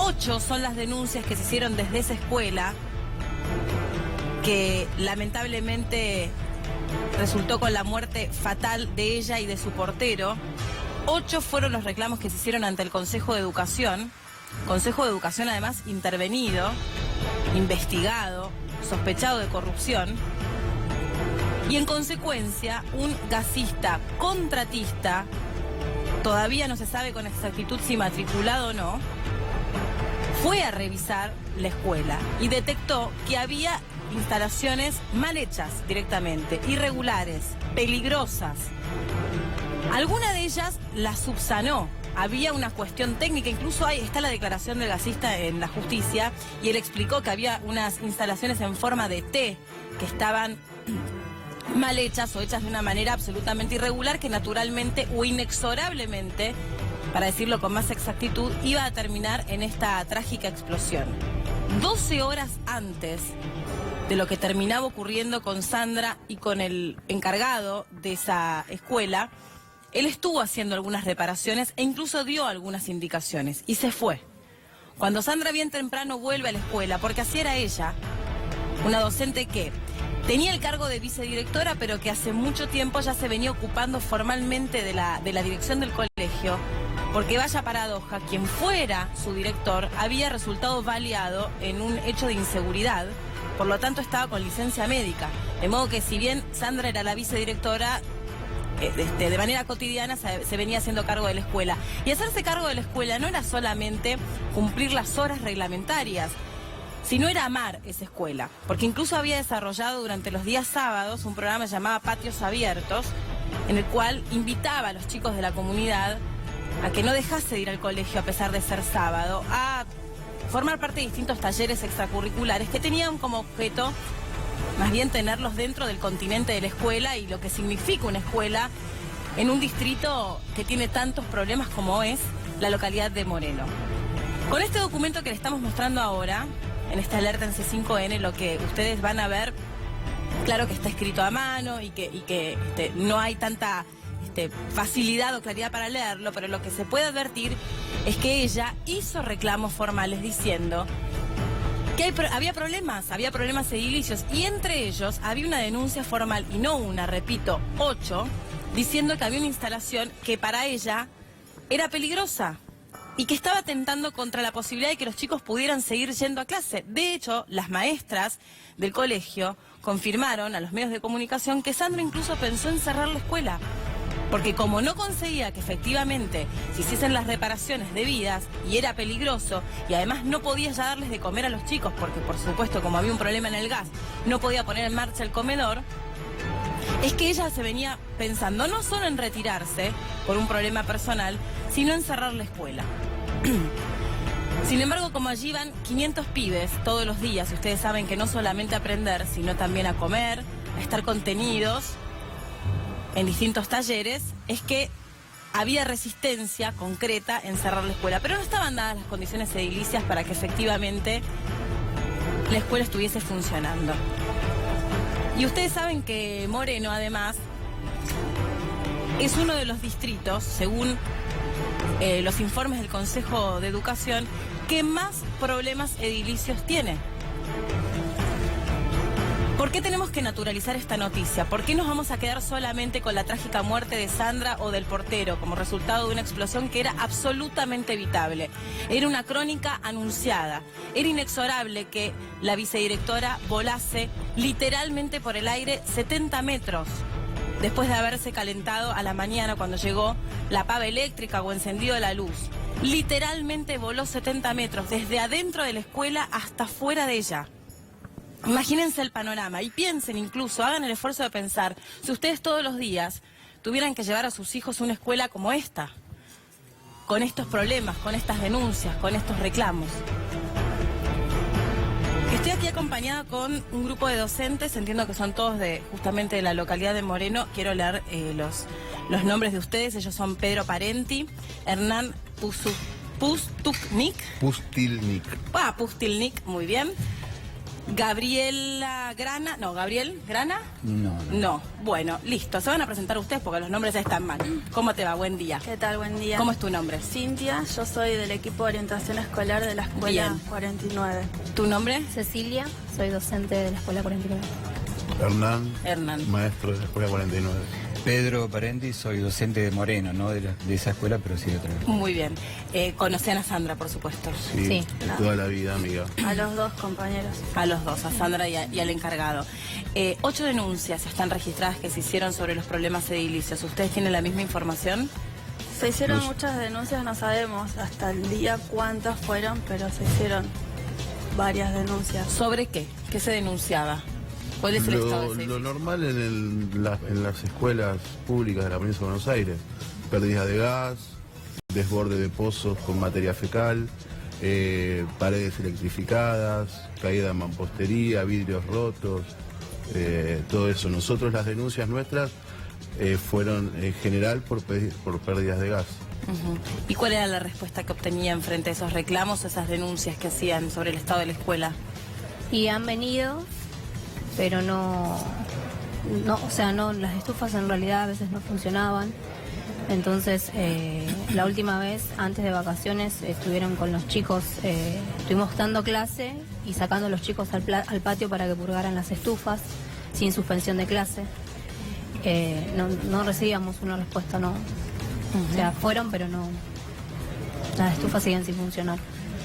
8 son las denuncias que se hicieron desde esa escuela, que lamentablemente resultó con la muerte fatal de ella y de su portero. 8 fueron los reclamos que se hicieron ante el Consejo de Educación. Consejo de Educación además intervenido, investigado, sospechado de corrupción. Y en consecuencia, un gasista contratista, todavía no se sabe con exactitud si matriculado o no, fue a revisar la escuela y detectó que había instalaciones mal hechas directamente, irregulares, peligrosas. Alguna de ellas las subsanó. Había una cuestión técnica, incluso está la declaración del gasista en la justicia, y él explicó que había unas instalaciones en forma de T que estaban mal hechas o hechas de una manera absolutamente irregular, que naturalmente o inexorablemente, para decirlo con más exactitud, iba a terminar en esta trágica explosión. 12 horas antes de lo que terminaba ocurriendo con Sandra y con el encargado de esa escuela, él estuvo haciendo algunas reparaciones e incluso dio algunas indicaciones y se fue. Cuando Sandra bien temprano vuelve a la escuela, porque así era ella, una docente que tenía el cargo de vicedirectora, pero que hace mucho tiempo ya se venía ocupando formalmente de la dirección del colegio, porque vaya paradoja, quien fuera su director había resultado baleado en un hecho de inseguridad, por lo tanto estaba con licencia médica. De modo que si bien Sandra era la vicedirectora, de manera cotidiana se venía haciendo cargo de la escuela. Y hacerse cargo de la escuela no era solamente cumplir las horas reglamentarias, sino era amar esa escuela, porque incluso había desarrollado durante los días sábados un programa llamado Patios Abiertos, en el cual invitaba a los chicos de la comunidad a que no dejase de ir al colegio a pesar de ser sábado, a formar parte de distintos talleres extracurriculares que tenían como objeto más bien tenerlos dentro del continente de la escuela y lo que significa una escuela en un distrito que tiene tantos problemas como es la localidad de Moreno. Con este documento que le estamos mostrando ahora, en esta alerta en C5N, lo que ustedes van a ver, claro que está escrito a mano y que no hay tanta facilidad o claridad para leerlo, pero lo que se puede advertir es que ella hizo reclamos formales diciendo que había problemas edilicios, y entre ellos había una denuncia formal, y no una, repito, 8, diciendo que había una instalación que para ella era peligrosa y que estaba atentando contra la posibilidad de que los chicos pudieran seguir yendo a clase. De hecho, las maestras del colegio confirmaron a los medios de comunicación que Sandra incluso pensó en cerrar la escuela, porque como no conseguía que efectivamente se hiciesen las reparaciones debidas y era peligroso, y además no podía ya darles de comer a los chicos, porque por supuesto como había un problema en el gas, no podía poner en marcha el comedor, es que ella se venía pensando no solo en retirarse por un problema personal, sino en cerrar la escuela. Sin embargo, como allí van 500 pibes todos los días, y ustedes saben que no solamente a aprender, sino también a comer, a estar contenidos en distintos talleres, es que había resistencia concreta en cerrar la escuela, pero no estaban dadas las condiciones edilicias para que efectivamente la escuela estuviese funcionando. Y ustedes saben que Moreno, además, es uno de los distritos, según los informes del Consejo de Educación, que más problemas edilicios tiene. ¿Por qué tenemos que naturalizar esta noticia? ¿Por qué nos vamos a quedar solamente con la trágica muerte de Sandra o del portero como resultado de una explosión que era absolutamente evitable? Era una crónica anunciada. Era inexorable que la vicedirectora volase literalmente por el aire 70 metros después de haberse calentado a la mañana cuando llegó la pava eléctrica o encendido la luz. Literalmente voló 70 metros desde adentro de la escuela hasta fuera de ella. Imagínense el panorama y piensen incluso, hagan el esfuerzo de pensar, si ustedes todos los días tuvieran que llevar a sus hijos a una escuela como esta, con estos problemas, con estas denuncias, con estos reclamos. Estoy aquí acompañada con un grupo de docentes, entiendo que son todos justamente de la localidad de Moreno. Quiero leer los nombres de ustedes. Ellos son Pedro Parenti, Hernán Pustilnik. Pustilnik. Pustilnik, muy bien. Gabriela Grana, no, ¿Gabriel Grana? No. No, bueno, listo, se van a presentar ustedes porque los nombres están mal. ¿Cómo te va? Buen día. ¿Qué tal? Buen día. ¿Cómo es tu nombre? Cintia, yo soy del equipo de orientación escolar de la escuela Bien. 49. ¿Tu nombre? Cecilia, soy docente de la Escuela 49. Hernán. Maestro de la Escuela 49. Pedro Parenti, soy docente de Moreno, no de esa escuela, pero sí de otra. Muy bien. Conocen a Sandra, por supuesto. Sí, Sí. de toda la vida, amiga. A los dos compañeros. A los dos, a Sandra y al encargado. 8 denuncias están registradas que se hicieron sobre los problemas edilicios. ¿Ustedes tienen la misma información? Se hicieron Nos- muchas denuncias, no sabemos hasta el día cuántas fueron, pero se hicieron varias denuncias. ¿Sobre qué? ¿Qué se denunciaba? ¿Cuál es el estado de ese Lo edificio? normal en las escuelas públicas de la provincia de Buenos Aires. Pérdida de gas, desborde de pozos con materia fecal, paredes electrificadas, caída de mampostería, vidrios rotos, todo eso. Nosotros las denuncias nuestras fueron en general por pérdidas de gas. Ujú. ¿Y cuál era la respuesta que obtenían frente a esos reclamos, esas denuncias que hacían sobre el estado de la escuela? Y han venido, pero no, o sea, no, las estufas en realidad a veces no funcionaban. Entonces, la última vez, antes de vacaciones, estuvieron con los chicos, estuvimos dando clase y sacando a los chicos al patio para que purgaran las estufas, sin suspensión de clase. No recibíamos una respuesta, no. O sea, fueron, pero no. Las estufas siguen sin funcionar.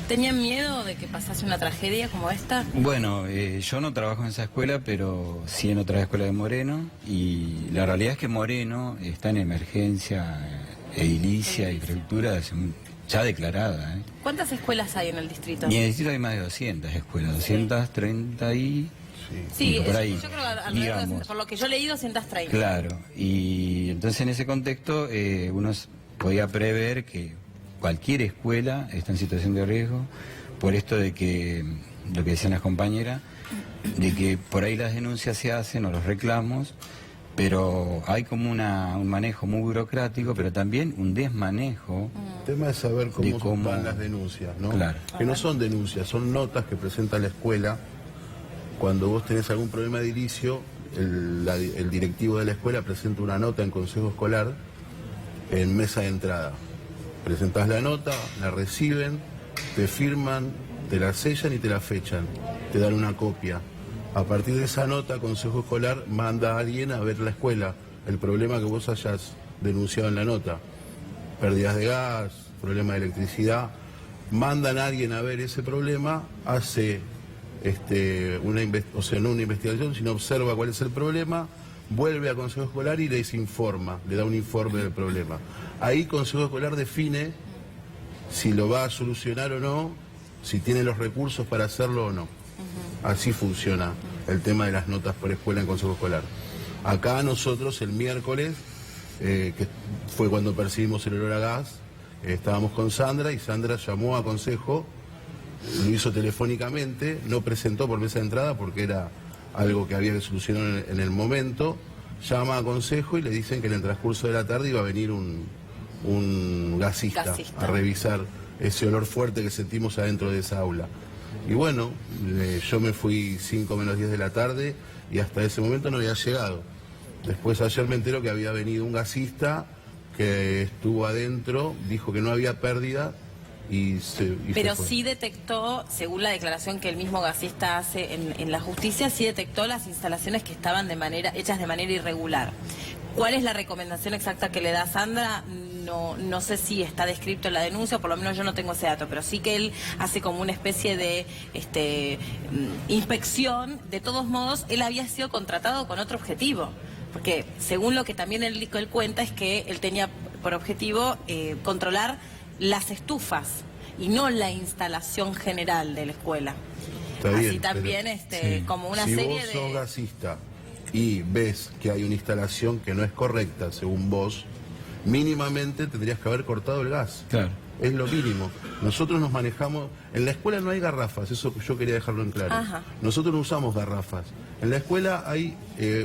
¿Tenían miedo de que pasase una tragedia como esta? Bueno, yo no trabajo en esa escuela, pero sí en otra escuela de Moreno, y la realidad es que Moreno está en emergencia edilicia y prefectura ya declarada. ¿Cuántas escuelas hay en el distrito? Y en el distrito hay más de 200 escuelas, 230 y... Sí, por ahí, yo creo que alrededor de, digamos. por lo que yo leí, 230. Claro, y entonces en ese contexto uno podía prever que cualquier escuela está en situación de riesgo por esto de que, lo que decían las compañeras, de que por ahí las denuncias se hacen o los reclamos, pero hay como un manejo muy burocrático, pero también un desmanejo. El tema es saber De cómo cómo- van las denuncias, ¿no? Claro. Que no son denuncias, son notas que presenta la escuela. Cuando vos tenés algún problema edilicio, el directivo de la escuela presenta una nota en consejo escolar en mesa de entrada. Presentás la nota, la reciben, te firman, te la sellan y te la fechan. Te dan una copia. A partir de esa nota, consejo escolar manda a alguien a ver la escuela, el problema que vos hayas denunciado en la nota. Pérdidas de gas, problema de electricidad. Mandan a alguien a ver ese problema, hace no una investigación, sino observa cuál es el problema, vuelve a consejo escolar y les informa, le da un informe del problema. Ahí consejo escolar define si lo va a solucionar o no, si tiene los recursos para hacerlo o no. Así funciona el tema de las notas por escuela en consejo escolar. Acá nosotros el miércoles, que fue cuando percibimos el olor a gas, estábamos con Sandra y Sandra llamó a consejo, lo hizo telefónicamente, no presentó por mesa de entrada porque era algo que había que solucionar en el momento, llama a consejo y le dicen que en el transcurso de la tarde iba a venir un gasista a revisar ese olor fuerte que sentimos adentro de esa aula. Y bueno, yo me fui 5 menos 10 de la tarde y hasta ese momento no había llegado. Después ayer me entero que había venido un gasista que estuvo adentro, dijo que no había pérdida y Pero se fue. sí detectó, según la declaración que el mismo gasista hace en la justicia, sí detectó las instalaciones que estaban hechas de manera irregular. ¿Cuál es la recomendación exacta que le da Sandra? No sé si está descrito en la denuncia, por lo menos yo no tengo ese dato, pero sí que él hace como una especie de inspección. De todos modos, él había sido contratado con otro objetivo, porque según lo que también él cuenta es que él tenía por objetivo controlar las estufas y no la instalación general de la escuela. Está Así bien, también sí. como una si serie vos de... sos gasista y ves que hay una instalación que no es correcta según vos, mínimamente tendrías que haber cortado el gas. Claro. Es lo mínimo. Nosotros nos manejamos... En la escuela no hay garrafas, eso yo quería dejarlo en claro. Ajá. Nosotros no usamos garrafas. En la escuela hay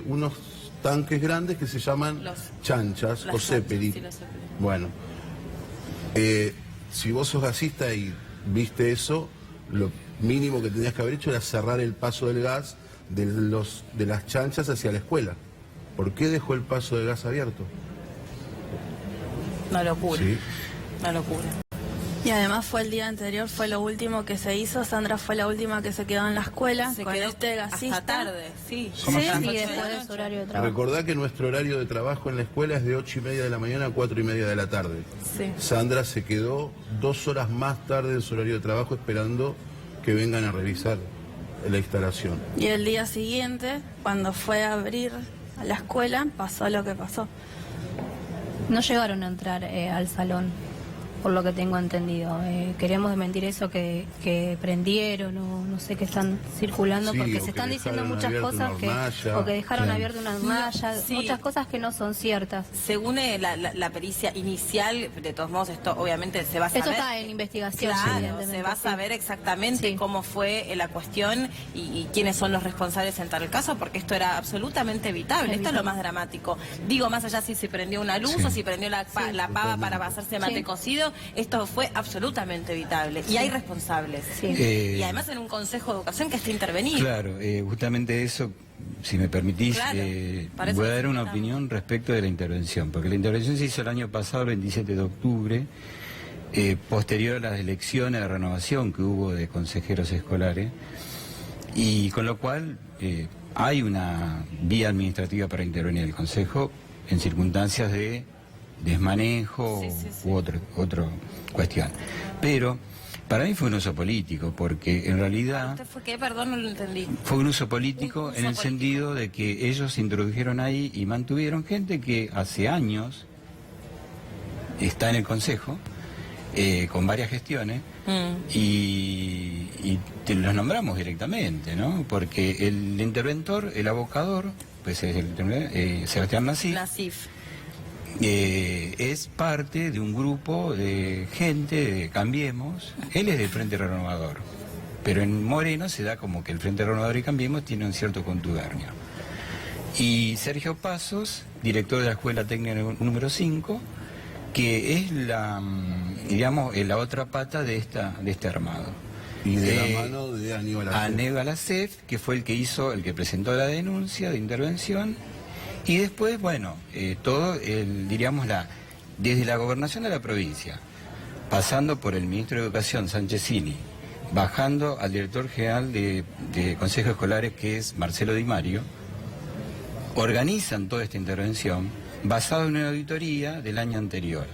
unos tanques grandes que se llaman chanchas las o Zeppelin. chanchas, sí, los Zeppelin. Bueno, si vos sos gasista y viste eso, lo mínimo que tenías que haber hecho era cerrar el paso del gas de las chanchas hacia la escuela. ¿Por qué dejó el paso del gas abierto? Una locura. Sí. Una locura. Y además fue el día anterior, fue lo último que se hizo. Sandra fue la última que se quedó en la escuela Se con quedó este gasista. hasta tarde, sí. Sí, ¿Cómo se y llama? después de su horario de trabajo. Recordá que nuestro horario de trabajo en la escuela es de 8:30 de la mañana a 4:30 de la tarde. Sí. Sandra se quedó 2 horas más tarde en su horario de trabajo esperando que vengan a revisar la instalación. Y el día siguiente, cuando fue a abrir a la escuela, pasó lo que pasó. No llegaron a entrar al salón, por lo que tengo entendido. Queríamos desmentir eso que prendieron o no sé qué están circulando, Sí, porque o se que están diciendo dejaron muchas abierta cosas una que hornalla. o que dejaron Claro. abierta una hornalla, Sí. muchas cosas que no son ciertas. Según la pericia inicial, de todos modos esto obviamente se va a saber. Eso está en investigación, Claro, evidentemente, se va a sí. saber exactamente Sí. cómo fue la cuestión y quiénes son los responsables en tal caso, porque esto era absolutamente evitable. Esto es lo más dramático. Digo, más allá si se prendió una luz Sí. o si prendió la pava para hacerse mate Sí. cocido, esto fue absolutamente evitable. Y hay responsables. Sí. Y además en un Consejo de Educación que está intervenido. Claro, justamente eso, si me permitís, Claro, para eso voy a dar una necesitamos. opinión respecto de la intervención, porque la intervención se hizo el año pasado, el 27 de octubre, posterior a las elecciones de renovación que hubo de consejeros escolares, y con lo cual hay una vía administrativa para intervenir el Consejo en circunstancias de desmanejo u otra cuestión. Pero para mí fue un uso político, porque en realidad ¿Usted fue qué? Perdón, no lo entendí. fue un uso político Un uso en el político. sentido de que ellos introdujeron ahí y mantuvieron gente que hace años está en el Consejo, con varias gestiones, y te los nombramos directamente, ¿no? Porque el interventor, el abocador, pues es Sebastián Nasif, es parte de un grupo de gente de Cambiemos. Él es del Frente Renovador, pero en Moreno se da como que el Frente Renovador y Cambiemos tienen un cierto contubernio. Y Sergio Pasos, director de la Escuela Técnica número 5, que es la otra pata de este armado. Y de la mano de Aníbal Acef. Aníbal Acef, que fue el que presentó la denuncia de intervención. Y después, bueno, todo, desde la gobernación de la provincia, pasando por el ministro de Educación, Sanchezini, bajando al director general de consejos escolares, que es Marcelo Di Mario, organizan toda esta intervención basado en una auditoría del año anterior.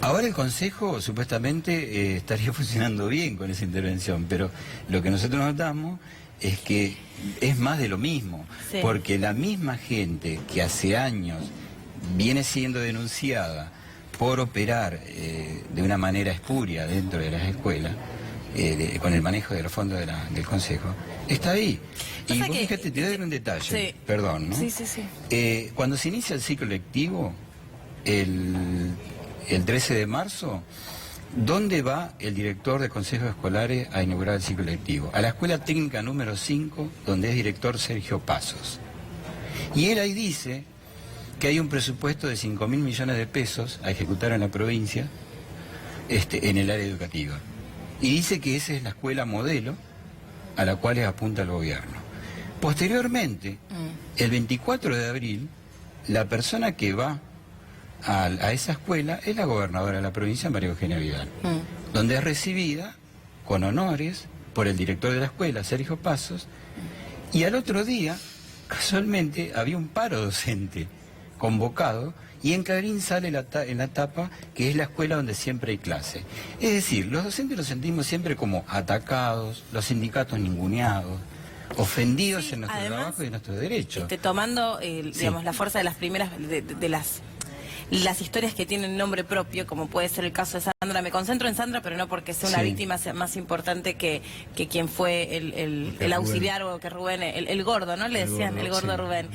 Ahora el Consejo supuestamente estaría funcionando bien con esa intervención, pero lo que nosotros notamos es que es más de lo mismo, Sí. porque la misma gente que hace años viene siendo denunciada por operar de una manera espuria dentro de las escuelas, con el manejo de los fondos del Consejo, está ahí. Y Pasa vos que- fíjate, te voy a dar un detalle, Sí. perdón, ¿no? Sí. Cuando se inicia el ciclo lectivo, el 13 de marzo, ¿dónde va el director de consejos escolares a inaugurar el ciclo lectivo? A la Escuela Técnica número 5, donde es director Sergio Pasos. Y él ahí dice que hay un presupuesto de 5.000 millones de pesos a ejecutar en la provincia en el área educativa. Y dice que esa es la escuela modelo a la cual apunta el gobierno. Posteriormente, el 24 de abril, la persona que va a esa escuela es la gobernadora de la provincia, María Eugenia Vidal, donde es recibida con honores por el director de la escuela, Sergio Pasos, y al otro día, casualmente, había un paro docente convocado, y en Clarín sale en la tapa que es la escuela donde siempre hay clase. Es decir, los docentes los sentimos siempre como atacados, los sindicatos ninguneados, ofendidos Sí, en nuestro además, trabajo y en nuestros derechos. Tomando, digamos, la fuerza de las primeras, de las historias que tienen nombre propio, como puede ser el caso de Sandra. Me concentro en Sandra, pero no porque sea una Sí. víctima sea más importante que quien fue el auxiliar o que Rubén, el gordo, ¿no? Le decían, el gordo sí. Rubén.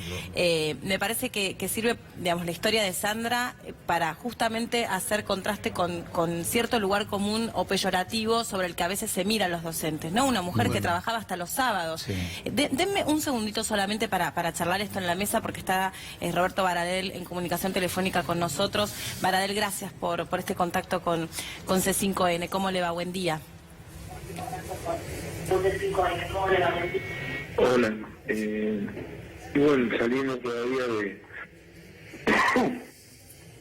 Me parece que sirve, digamos, la historia de Sandra para justamente hacer contraste con cierto lugar común o peyorativo sobre el que a veces se mira a los docentes, ¿no? Una mujer que trabajaba hasta los sábados. Sí. Denme un segundito solamente para charlar esto en la mesa, porque está Roberto Baradel en comunicación telefónica con nosotros. Baradel, gracias por este contacto con C5N. ¿Cómo le va? Buen día. Hola, y bueno, saliendo todavía de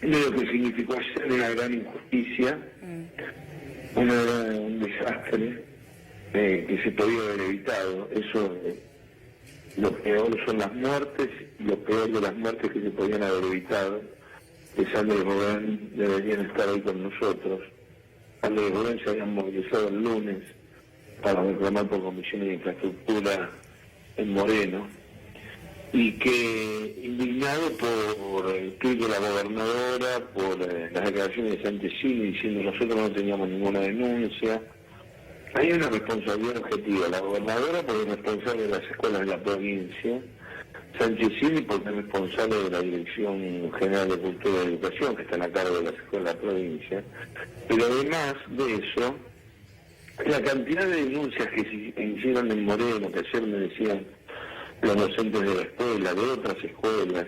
lo que significó ayer una gran injusticia, un desastre que se podía haber evitado. Eso, lo peor son las muertes, y lo peor de las muertes que se podían haber evitado, que Sandra y Rubén deberían estar ahí con nosotros. Sandra y Rubén se habían movilizado el lunes para reclamar por comisiones de infraestructura en Moreno, y que, indignado por el tuit de la gobernadora, por las declaraciones de Santesini diciendo nosotros no teníamos ninguna denuncia. Hay una responsabilidad objetiva, la gobernadora porque es responsable de las escuelas de la provincia, Santesini porque es responsable de la Dirección General de Cultura y Educación, que está a cargo de las escuelas de la provincia, pero además de eso, la cantidad de denuncias que se hicieron en Moreno, que ayer me decían los docentes de la escuela, de otras escuelas,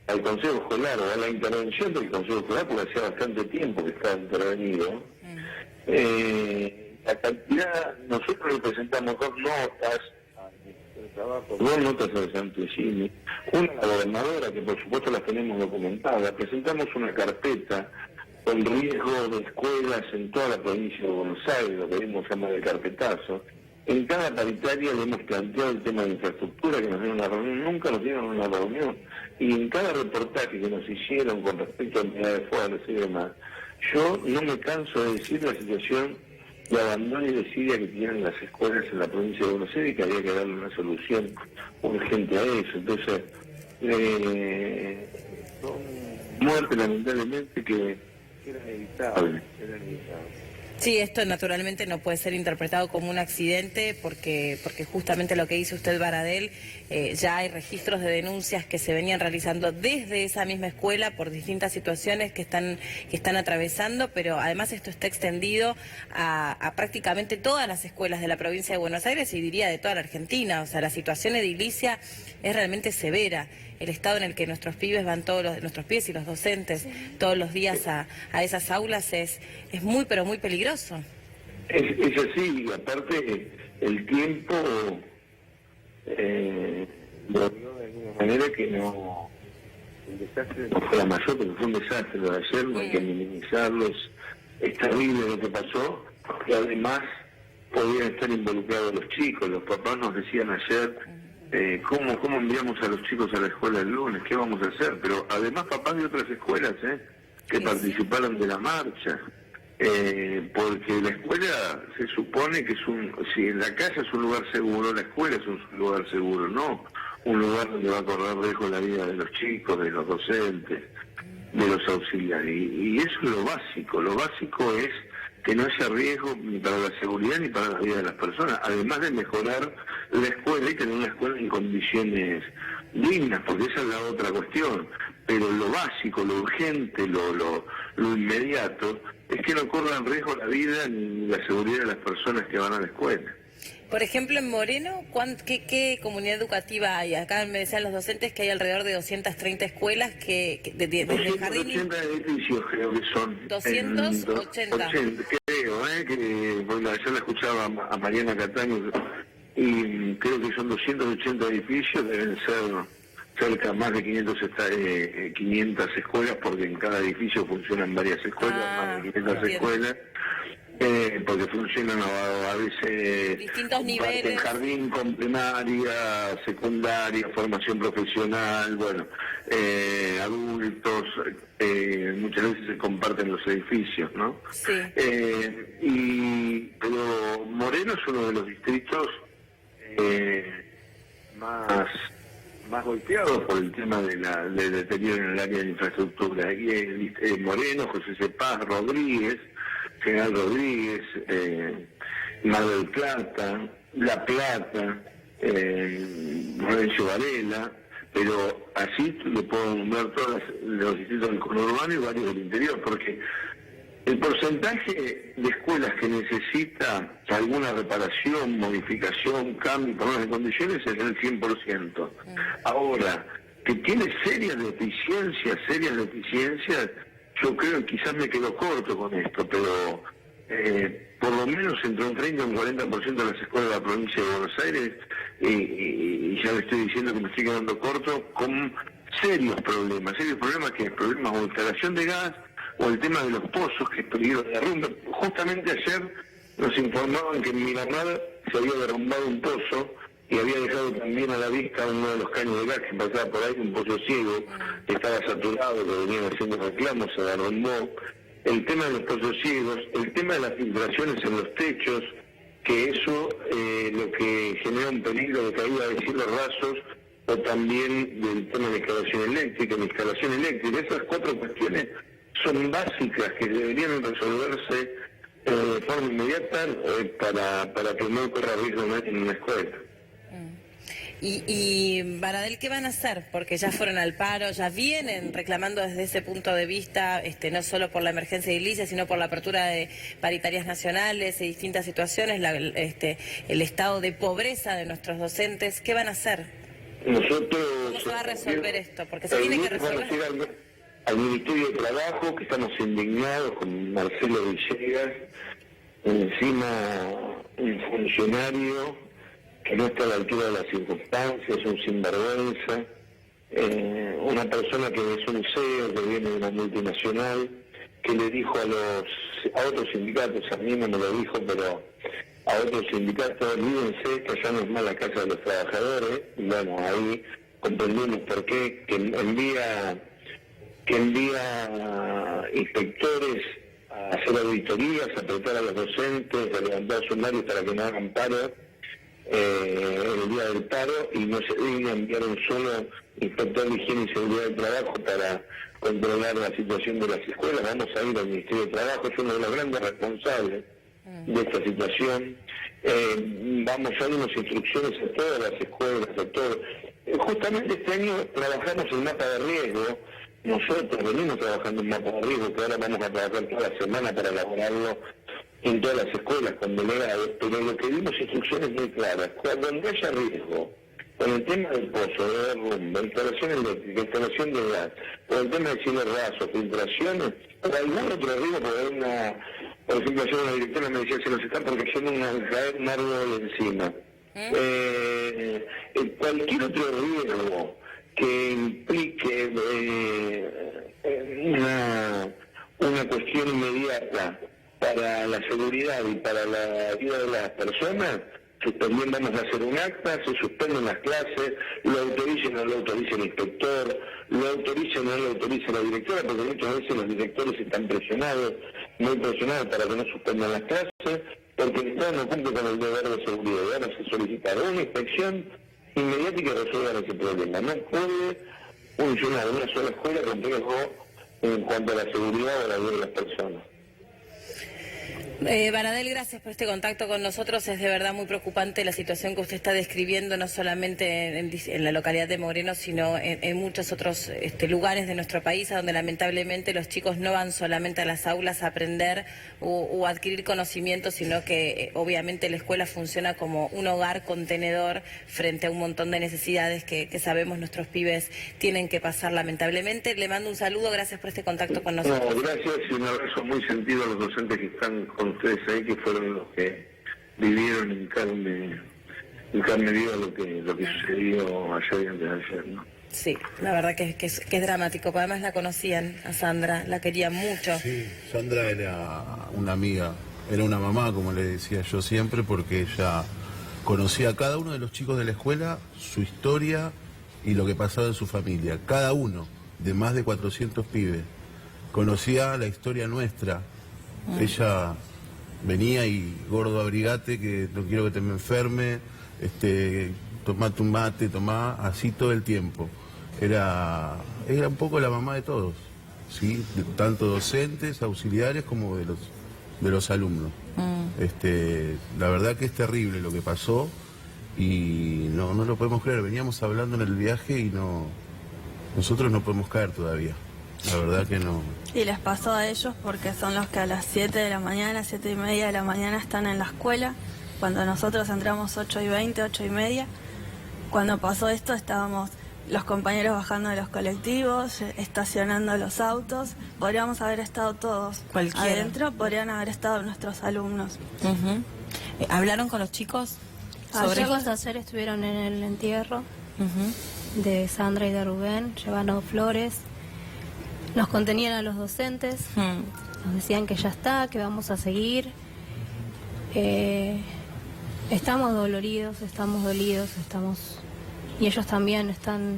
al Consejo Escolar o a la intervención del Consejo Escolar, porque hacía bastante tiempo que estaba intervenido, la cantidad, nosotros le presentamos dos notas al Santesini, una a la gobernadora, que por supuesto las tenemos documentadas, presentamos una carpeta con riesgo de escuelas en toda la provincia de Buenos Aires, lo que vimos llamar el carpetazo. En cada paritaria le hemos planteado el tema de infraestructura, que nos dieron una reunión, nunca nos dieron una reunión, y en cada reportaje que nos hicieron con respecto a unidades fuertes y demás, yo no me canso de decir la situación de abandono y desidia que tienen las escuelas en la provincia de Buenos Aires y que había que darle una solución urgente a eso. Entonces, son muertes lamentablemente que eran evitables. Sí, esto naturalmente no puede ser interpretado como un accidente porque justamente lo que dice usted, Baradel, ya hay registros de denuncias que se venían realizando desde esa misma escuela por distintas situaciones que están atravesando, pero además esto está extendido a prácticamente todas las escuelas de la provincia de Buenos Aires y diría de toda la Argentina. O sea, la situación edilicia es realmente severa. El estado en el que nuestros pibes van nuestros pibes y los docentes todos los días a esas aulas es muy pero muy peligroso. Es así, y aparte el tiempo lo vio de alguna manera que no, el desastre no fue la mayor, pero fue un desastre lo de ayer, no hay que minimizarlo, es terrible lo que pasó, y además podían estar involucrados los chicos. Los papás nos decían ayer, ¿cómo enviamos a los chicos a la escuela el lunes? ¿Qué vamos a hacer? Pero además papás de otras escuelas que participaron de la marcha, porque la escuela se supone que si en la casa es un lugar seguro, la escuela es un lugar seguro, no un lugar donde va a correr riesgo la vida de los chicos, de los docentes, de los auxiliares. Y eso es lo básico es que no haya riesgo ni para la seguridad ni para la vida de las personas, además de mejorar la escuela y tener una escuela en condiciones dignas, porque esa es la otra cuestión. Pero lo básico, lo urgente, lo inmediato, es que no corran riesgo la vida ni la seguridad de las personas que van a la escuela. Por ejemplo, en Moreno, ¿qué comunidad educativa hay? Acá me decían los docentes que hay alrededor de 230 escuelas desde el jardín... 280 edificios creo que son. 280. Creo, que bueno, ayer la escuchaba a Mariana Cataño, y creo que son 280 edificios, deben ser cerca más de 500 escuelas, porque en cada edificio funcionan varias escuelas, más de 500 escuelas. Porque funcionan a veces distintos niveles, jardín con primaria, secundaria, formación profesional, bueno, adultos, muchas veces se comparten los edificios, ¿no? Sí. Pero Moreno es uno de los distritos más golpeados por el tema del deterioro en el área de infraestructura. Aquí Moreno, José Cepaz, Rodríguez, General Rodríguez, Mar del Plata, La Plata, Florencio Varela, pero así le puedo nombrar todos los distritos del conurbano y varios del interior, porque el porcentaje de escuelas que necesita alguna reparación, modificación, cambio, problemas de condiciones es del 100%. Ahora, que tiene serias deficiencias, yo creo que quizás me quedo corto con esto, pero por lo menos entre un 30 y un 40% de las escuelas de la provincia de Buenos Aires, y ya le estoy diciendo que me estoy quedando corto, con serios problemas que es problemas o instalación de gas, o el tema de los pozos, que es peligro de derrumbe. Justamente ayer nos informaban que en Miramar se había derrumbado un pozo y había dejado también a la vista uno de los caños de gas que pasaba por ahí, un pozo ciego, que estaba saturado, que venían haciendo reclamos, se derrumbó. El tema de los pozos ciegos, el tema de las filtraciones en los techos, que eso lo que genera un peligro de caída de cielos rasos, o también del tema de la instalación eléctrica. Esas 4 cuestiones son básicas que deberían resolverse de forma inmediata para que no corra riesgo en una escuela. Y Baradel, ¿qué van a hacer? Porque ya fueron al paro, ya vienen reclamando desde ese punto de vista, no solo por la emergencia edilicia, sino por la apertura de paritarias nacionales y distintas situaciones, el estado de pobreza de nuestros docentes. ¿Qué van a hacer? ¿Cómo se va a resolver esto? Porque se tiene que resolver. Al Ministerio de Trabajo, que estamos indignados con Marcelo Villegas, encima un funcionario que no está a la altura de las circunstancias, un sinvergüenza, una persona que es un CEO, que viene de una multinacional, que le dijo a otros sindicatos, a mí no me lo dijo, pero a otros sindicatos, olvídense que allá no es más la casa de los trabajadores, y bueno, ahí comprendimos por qué, que envía inspectores a hacer auditorías, a apretar a los docentes, a levantar sumarios para que no hagan paro el día del paro, y no se digna enviar un solo inspector de higiene y seguridad del trabajo para controlar la situación de las escuelas. Vamos a ir al Ministerio de Trabajo, es uno de los grandes responsables de esta situación. Vamos a dar unas instrucciones a todas las escuelas, a todos. Justamente este año trabajamos el mapa de riesgo. Nosotros venimos trabajando en mapa de riesgo, que ahora vamos a trabajar toda la semana para elaborarlo en todas las escuelas con delegados, pero lo que dimos instrucciones muy claras. Cuando haya riesgo, con el tema del pozo, de derrumbe, instalación eléctrica, instalación de gas, con el tema de cielos rasos, filtraciones, o algún otro riesgo, por ejemplo, ayer una directora me decía, se nos está protegiendo caer un árbol encima. Cualquier otro riesgo que implique una cuestión inmediata para la seguridad y para la vida de las personas, también vamos a hacer un acta, se suspenden las clases, lo autorice o no lo autorice el inspector, lo autorice o no lo autorice la directora, porque muchas veces los directores están presionados, muy presionados para que no suspendan las clases, porque el Estado no cumple con el deber de seguridad. Y ahora se solicita una inspección inmediata y que resuelvan ese problema. No puede funcionar una sola escuela con riesgo en cuanto a la seguridad o la vida de las personas. Baradel, gracias por este contacto con nosotros. Es de verdad muy preocupante la situación que usted está describiendo, no solamente en la localidad de Moreno, sino en muchos otros lugares de nuestro país, a donde lamentablemente los chicos no van solamente a las aulas a aprender o adquirir conocimientos, sino que obviamente la escuela funciona como un hogar contenedor frente a un montón de necesidades que sabemos nuestros pibes tienen que pasar lamentablemente. Le mando un saludo, gracias por este contacto con nosotros. No, gracias y un abrazo muy sentido a los docentes que están con ustedes ahí, que fueron los que vivieron en carne viva lo que sucedió ayer y antes de ayer, ¿no? Sí, la verdad que es dramático. Además la conocían a Sandra, la querían mucho. Sí, Sandra era una amiga, era una mamá, como le decía yo siempre, porque ella conocía a cada uno de los chicos de la escuela, su historia y lo que pasaba en su familia. Cada uno, de más de 400 pibes, conocía la historia nuestra. Ella venía y, gordo, abrigate, que no quiero que te me enferme, tomate un mate, tomá, así todo el tiempo. Era un poco la mamá de todos, ¿sí? Tanto docentes, auxiliares, como de los alumnos. La verdad que es terrible lo que pasó y no lo podemos creer. Veníamos hablando en el viaje y nosotros no podemos caer todavía. La verdad que no. Y les pasó a ellos porque son los que a las 7 de la mañana, 7:30 de la mañana están en la escuela. Cuando nosotros entramos 8:20, 8:30, cuando pasó esto estábamos los compañeros bajando de los colectivos, estacionando los autos. Podríamos haber estado todos Cualquiera. adentro, podrían haber estado nuestros alumnos. Ujú. ¿Hablaron con los chicos Los sobre chicos ayer estuvieron en el entierro Ujú. de Sandra y de Rubén, llevando flores. Nos contenían a los docentes, nos decían que ya está, que vamos a seguir. Estamos doloridos, estamos dolidos, y ellos también están.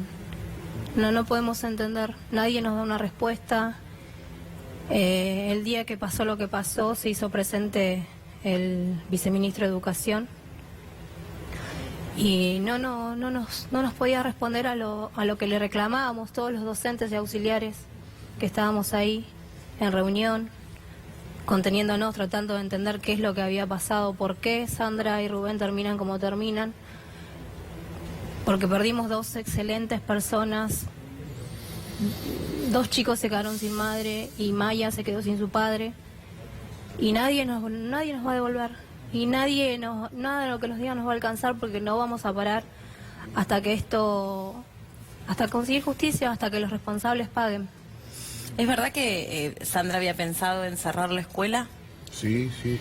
No podemos entender, nadie nos da una respuesta. El día que pasó lo que pasó se hizo presente el viceministro de Educación y no nos podía responder a lo que le reclamábamos todos los docentes y auxiliares que estábamos ahí en reunión, conteniéndonos, tratando de entender qué es lo que había pasado, por qué Sandra y Rubén terminan como terminan, porque perdimos 2 excelentes personas, 2 chicos se quedaron sin madre y Maya se quedó sin su padre, y nadie nos va a devolver, y nada de lo que nos digan nos va a alcanzar, porque no vamos a parar hasta conseguir justicia, hasta que los responsables paguen. ¿Es verdad que Sandra había pensado en cerrar la escuela? Sí, sí.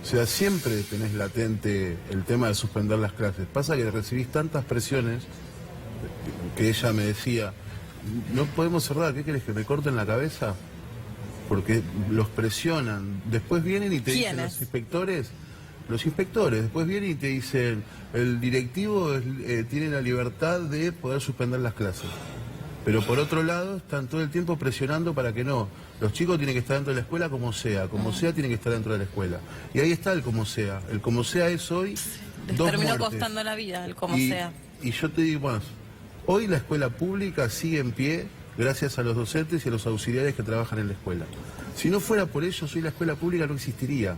O sea, siempre tenés latente el tema de suspender las clases. Pasa que recibís tantas presiones que ella me decía, no podemos cerrar, ¿qué querés, que me corten la cabeza? Porque los presionan. Después vienen y te dicen ¿Quiénes? los inspectores, después vienen y te dicen, el directivo tiene la libertad de poder suspender las clases. Pero por otro lado, están todo el tiempo presionando para que no. Los chicos tienen que estar dentro de la escuela como sea tienen que estar dentro de la escuela. Y ahí está el como sea. El como sea es hoy Les 2 terminó muertes. costando la vida, el como y, sea. Y yo te digo más, hoy la escuela pública sigue en pie gracias a los docentes y a los auxiliares que trabajan en la escuela. Si no fuera por ellos, hoy la escuela pública no existiría.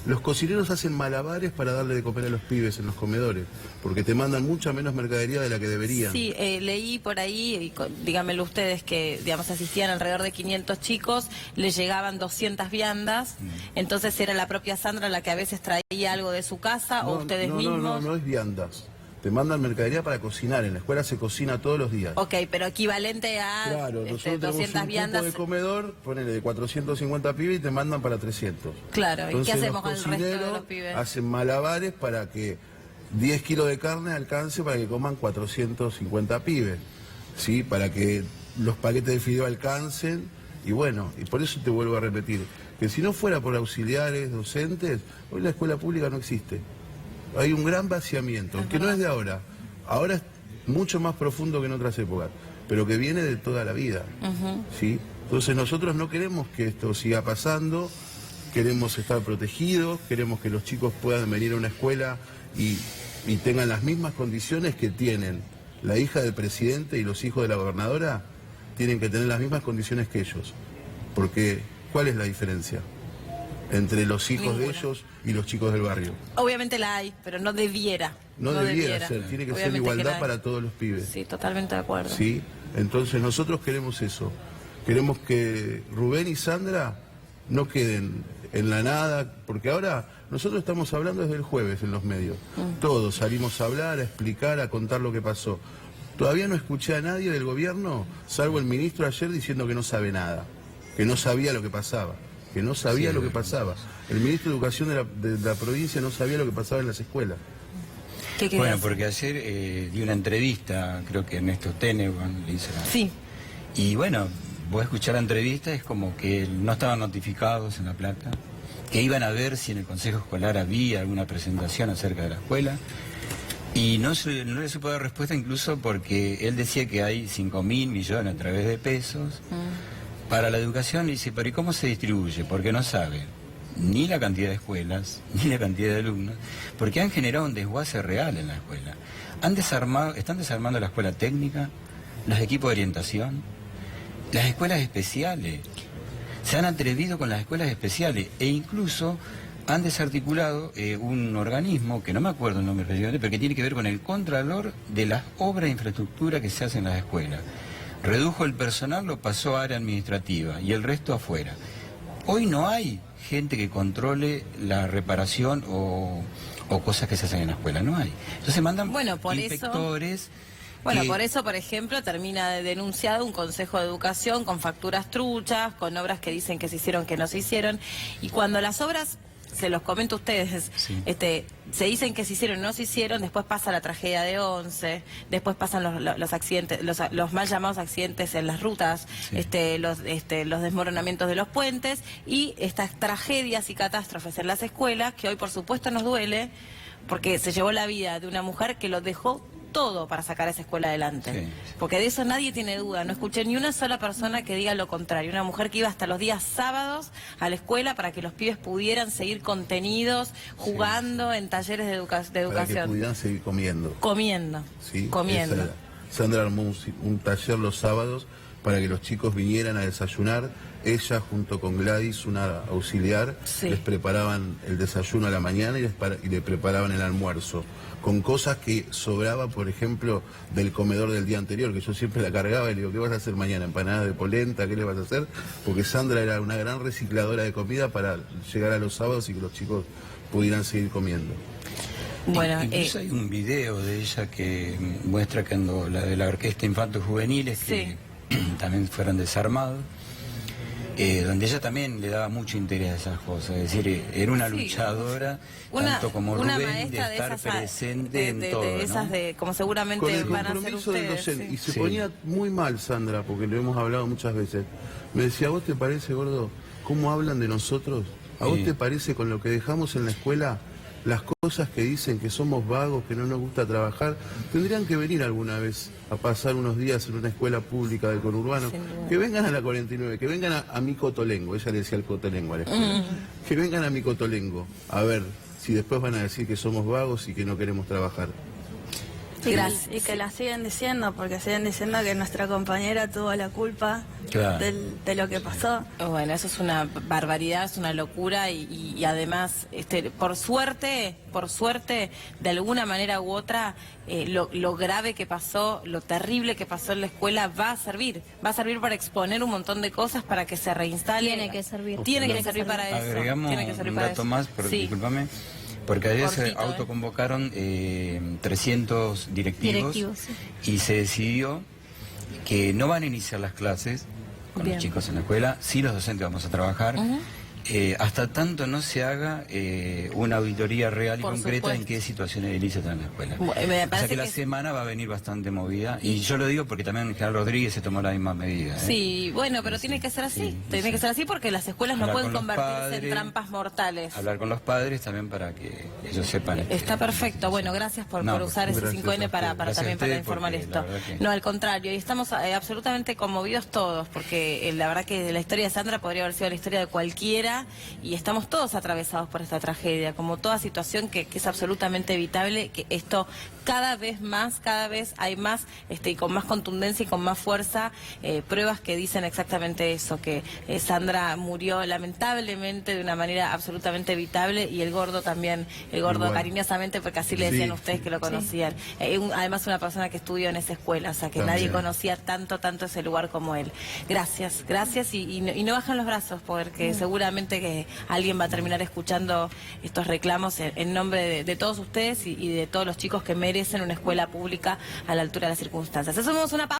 Los cocineros hacen malabares para darle de comer a los pibes en los comedores, porque te mandan mucha menos mercadería de la que deberían. Sí, leí por ahí, díganmelo ustedes, que digamos asistían alrededor de 500 chicos, les llegaban 200 viandas, entonces era la propia Sandra la que a veces traía algo de su casa, o ustedes mismos. No es viandas. Te mandan mercadería para cocinar, en la escuela se cocina todos los días. Ok, pero equivalente a Claro, nosotros 200 tenemos un viandas. cupo de comedor, ponele de 450 pibes y te mandan para 300. Claro, ¿y Entonces, qué hacemos con los el resto de cocineros los pibes? hacen malabares para que 10 kilos de carne alcance para que coman 450 pibes, ¿sí? Para que los paquetes de fideo alcancen, y bueno, y por eso te vuelvo a repetir, que si no fuera por auxiliares, docentes, hoy la escuela pública no existe. Hay un gran vaciamiento, que no es de ahora. Ahora es mucho más profundo que en otras épocas, pero que viene de toda la vida, ¿sí? Entonces nosotros no queremos que esto siga pasando, queremos estar protegidos, queremos que los chicos puedan venir a una escuela y tengan las mismas condiciones que tienen la hija del presidente y los hijos de la gobernadora, tienen que tener las mismas condiciones que ellos. Porque, ¿cuál es la diferencia entre los hijos de Ninguna. ellos y los chicos del barrio? Obviamente la hay, pero no debiera. No debiera ser, tiene que ser Obviamente igualdad la hay. para todos los pibes. Sí, totalmente de acuerdo. ¿Sí? Entonces nosotros queremos eso. Queremos que Rubén y Sandra no queden en la nada, porque ahora nosotros estamos hablando desde el jueves en los medios. Todos salimos a hablar, a explicar, a contar lo que pasó. Todavía no escuché a nadie del gobierno, salvo el ministro ayer diciendo que no sabe nada, que no sabía lo que pasaba. Que no sabía lo que pasaba. El ministro de Educación de la provincia no sabía lo que pasaba en las escuelas. ¿Qué quería Bueno, hacer? porque ayer di una entrevista, creo que Ernesto Tenewan le hizo. Sí, Y bueno, vos escuchar la entrevista es como que no estaban notificados en La Plata, que iban a ver si en el Consejo Escolar había alguna presentación acerca de la escuela. Y no le supo dar respuesta, incluso porque él decía que hay 5.000 millones a través de pesos para la educación. Y dice, pero ¿y cómo se distribuye? Porque no sabe ni la cantidad de escuelas, ni la cantidad de alumnos, porque han generado un desguace real en la escuela. Están desarmando la escuela técnica, los equipos de orientación, las escuelas especiales. Se han atrevido con las escuelas especiales e incluso han desarticulado un organismo, que no me acuerdo el nombre precisamente, pero que tiene que ver con el contralor de las obras de infraestructura que se hacen en las escuelas. Redujo el personal, lo pasó a área administrativa y el resto afuera. Hoy no hay gente que controle la reparación o cosas que se hacen en la escuela, no hay. Entonces mandan Bueno, por inspectores Bueno, que- por eso, por ejemplo, termina denunciado un Consejo de Educación con facturas truchas, con obras que dicen que se hicieron, que no se hicieron. Y cuando las obras, se los comento a ustedes, Sí. se dicen que se hicieron, no se hicieron, después pasa la tragedia de Once, después pasan los accidentes, los mal llamados accidentes en las rutas, Sí. los desmoronamientos de los puentes y estas tragedias y catástrofes en las escuelas, que hoy por supuesto nos duele, porque se llevó la vida de una mujer que lo dejó todo para sacar esa escuela adelante. Sí. Porque de eso nadie tiene duda. No escuché ni una sola persona que diga lo contrario. Una mujer que iba hasta los días sábados a la escuela para que los pibes pudieran seguir contenidos, jugando en talleres de, Para que educación. pudieran seguir comiendo. Comiendo. ¿Sí? Comiendo. Esa era. Sandra armó un taller los sábados para que los chicos vinieran a desayunar. Ella junto con Gladys, una auxiliar, Sí. les preparaban el desayuno a la mañana y le preparaban el almuerzo. Con cosas que sobraba, por ejemplo, del comedor del día anterior, que yo siempre la cargaba y le digo, ¿qué vas a hacer mañana? ¿Empanadas de polenta? ¿Qué le vas a hacer? Porque Sandra era una gran recicladora de comida para llegar a los sábados y que los chicos pudieran seguir comiendo. Bueno, Incluso hay un video de ella que muestra cuando la de la Orquesta Infantos Juveniles, que también fueron desarmados, donde ella también le daba mucho interés a esas cosas. Es decir, era una Sí. luchadora, una tanto como una Rubén, de maestra de estar esas, presente en todo, de esas ¿no? de, como seguramente Con el van a ser compromiso del ustedes. docente. sí. Y se Sí. ponía muy mal, Sandra, porque lo hemos hablado muchas veces. Me decía, ¿a vos te parece, gordo, cómo hablan de nosotros? ¿A vos Sí. te parece con lo que dejamos en la escuela, las cosas que dicen que somos vagos, que no nos gusta trabajar? Tendrían que venir alguna vez a pasar unos días en una escuela pública del conurbano. Sin duda. Que vengan a la 49, que vengan a mi Cotolengo. Ella le decía el Cotolengo a la escuela. Que vengan a mi Cotolengo. A ver si después van a decir que somos vagos y que no queremos trabajar. Sí, Gracias. y que la siguen diciendo, porque siguen diciendo que nuestra compañera tuvo la culpa Claro. de lo que pasó. Bueno, eso es una barbaridad, es una locura y además, por suerte, de alguna manera u otra, lo grave que pasó, lo terrible que pasó en la escuela va a servir para exponer un montón de cosas para que se reinstale. Tiene que servir. Tiene que Tiene que servir para eso. Agregamos Tiene que servir un para dato eso. más, Sí. discúlpame, porque ayer se Cortito, autoconvocaron 300 directivos, Sí. y se decidió que no van a iniciar las clases con Bien. los chicos en la escuela, sí los docentes vamos a trabajar, hasta tanto no se haga una auditoría real y Por concreta supuesto. en qué situaciones edilicia están en la escuela. Me O sea parece que la que- semana va a venir bastante movida, y yo lo digo porque también General Rodríguez se tomó la misma medida. ¿eh? Sí, bueno, pero tiene que ser así. Sí, Tiene sí. que ser así porque las escuelas no Hablar pueden con los convertirse en padres, trampas mortales. Hablar con los padres también para que ellos sepan. Está perfecto. Bueno, gracias por No, usar ese gracias 5N a para ustedes. Gracias también a para ustedes, informar porque esto. la verdad que- No, al contrario, y estamos absolutamente conmovidos todos, porque la verdad que la historia de Sandra podría haber sido la historia de cualquiera, y estamos todos atravesados por esta tragedia, como toda situación que es absolutamente evitable, que esto cada vez hay más, y con más contundencia y con más fuerza, pruebas que dicen exactamente eso, que Sandra murió lamentablemente de una manera absolutamente evitable, y el gordo también, Igual. cariñosamente, porque así le Sí, decían ustedes sí. que lo conocían. Además una persona que estudió en esa escuela, o sea que También. nadie conocía tanto ese lugar como él. Gracias, y no bajan los brazos, porque seguramente que alguien va a terminar escuchando estos reclamos en nombre de todos ustedes y de todos los chicos que merecen una escuela pública a la altura de las circunstancias. Hacemos una pausa.